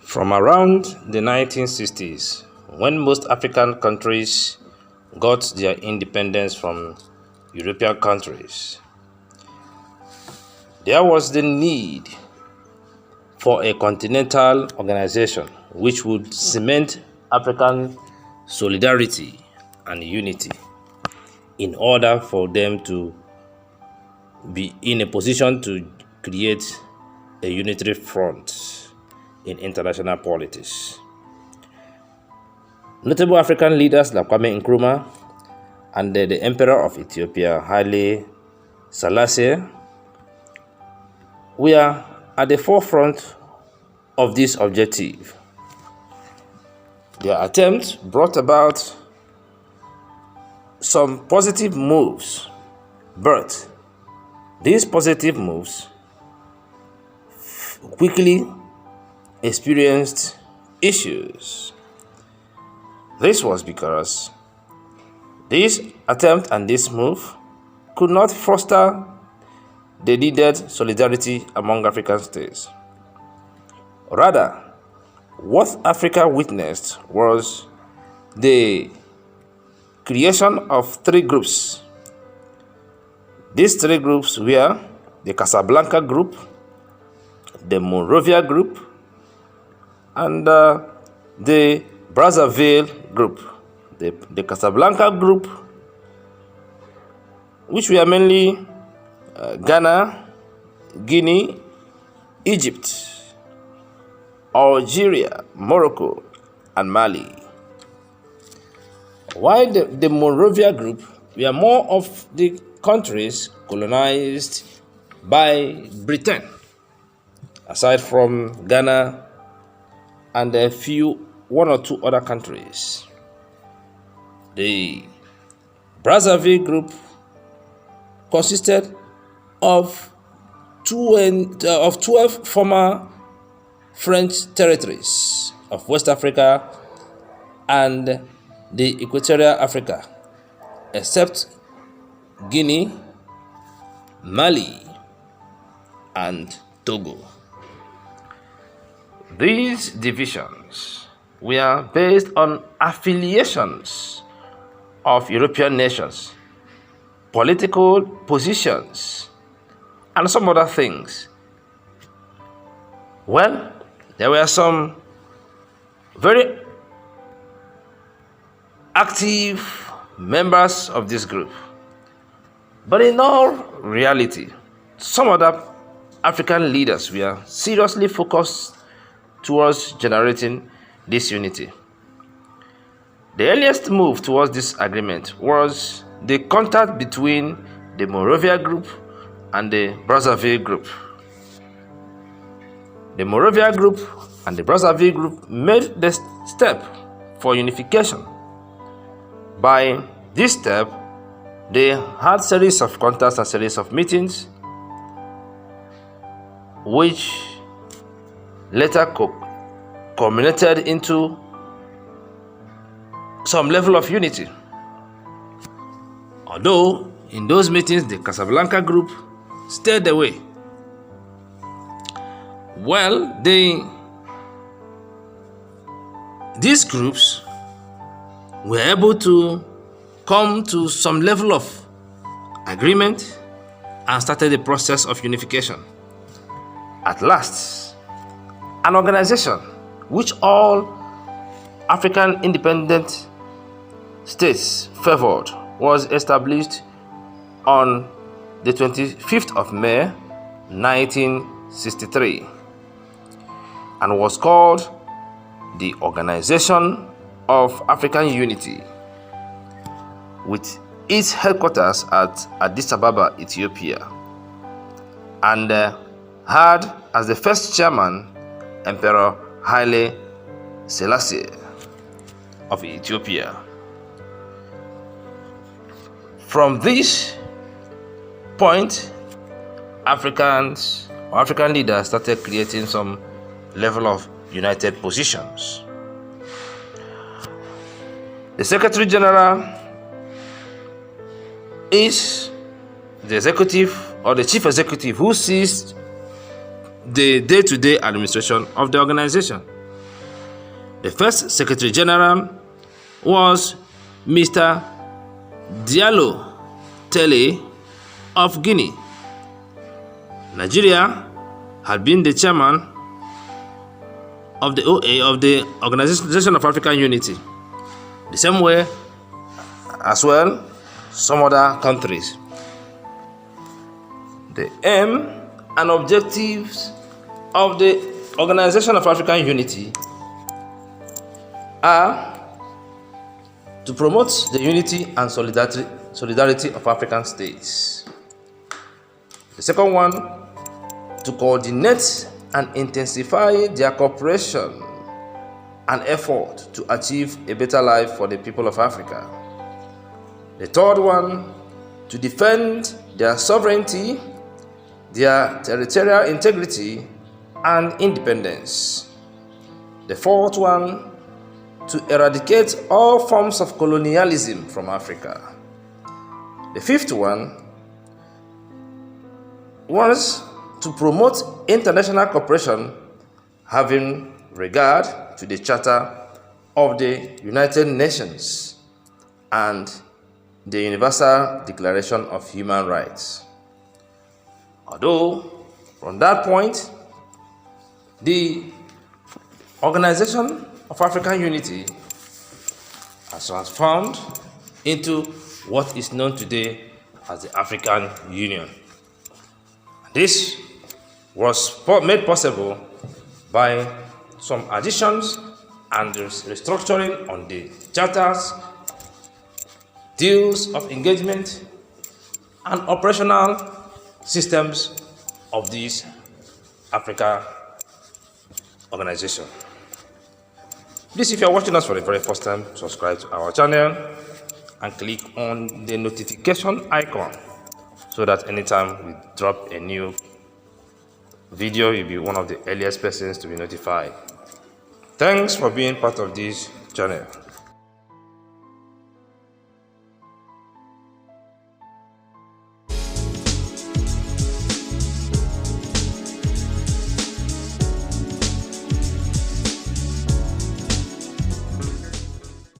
From around the 1960s, when most African countries got their independence from European countries, there was the need for a continental organization which would cement African solidarity and unity in order for them to be in a position to create a unitary front in international politics. Notable African leaders like Kwame Nkrumah and the Emperor of Ethiopia, Haile Selassie, were at the forefront of this objective. Their attempts brought about some positive moves, but these positive moves quickly experienced issues. This was because this attempt and this move could not foster the needed solidarity among African states. Rather, what Africa witnessed was the creation of three groups. These three groups were the Casablanca Group, the Monrovian Group, and the Brassaville Group. The Casablanca Group, which were mainly Ghana, Guinea, Egypt, Algeria, Morocco, and Mali. While the Monrovian Group were more of the countries colonized by Britain, aside from Ghana and one or two other countries. The Brazzaville Group consisted of 12 former French territories of West Africa and the Equatorial Africa, except Guinea, Mali, and Togo. These divisions were based on affiliations of European nations, political positions, and some other things. Well, there were some very active members of this group, but in all reality, some other African leaders were seriously focused towards generating this unity. The earliest move towards this agreement was the contact between the Monrovian Group and the Brazzaville Group. The Monrovian Group and the Brazzaville Group made the step for unification. By this step, they had series of contacts and series of meetings, which later culminated into some level of unity. Although in those meetings the Casablanca Group stayed away. Well, these groups were able to come to some level of agreement and started the process of unification. At last, an organization which all African independent states favored was established on the 25th of May 1963 and was called the Organization of African Unity, with its headquarters at Addis Ababa, Ethiopia, and had as the first chairman Emperor Haile Selassie of Ethiopia. From this point, African leaders started creating some level of united positions. The Secretary General is the executive or the chief executive who sees the day-to-day administration of the organization. The first Secretary General was Mr. Diallo Telle of Guinea. Nigeria had been the chairman of the OA, of the Organization of African Unity, the same way as well some other countries. The aim and objectives of the Organization of African Unity are to promote the unity and solidarity of African states. The second one, to coordinate and intensify their cooperation and effort to achieve a better life for the people of Africa. The third one, to defend their sovereignty, their territorial integrity, and independence. The fourth one, to eradicate all forms of colonialism from Africa. The fifth one was to promote international cooperation having regard to the Charter of the United Nations and the Universal Declaration of Human Rights. Although, from that point, the Organization of African Unity has transformed into what is known today as the African Union. This was made possible by some additions and restructuring on the charters, deals of engagement, and operational systems of this Africa organization. Please, if you are watching us for the very first time, subscribe to our channel and click on the notification icon so that anytime we drop a new video, you'll be one of the earliest persons to be notified. Thanks for being part of this channel.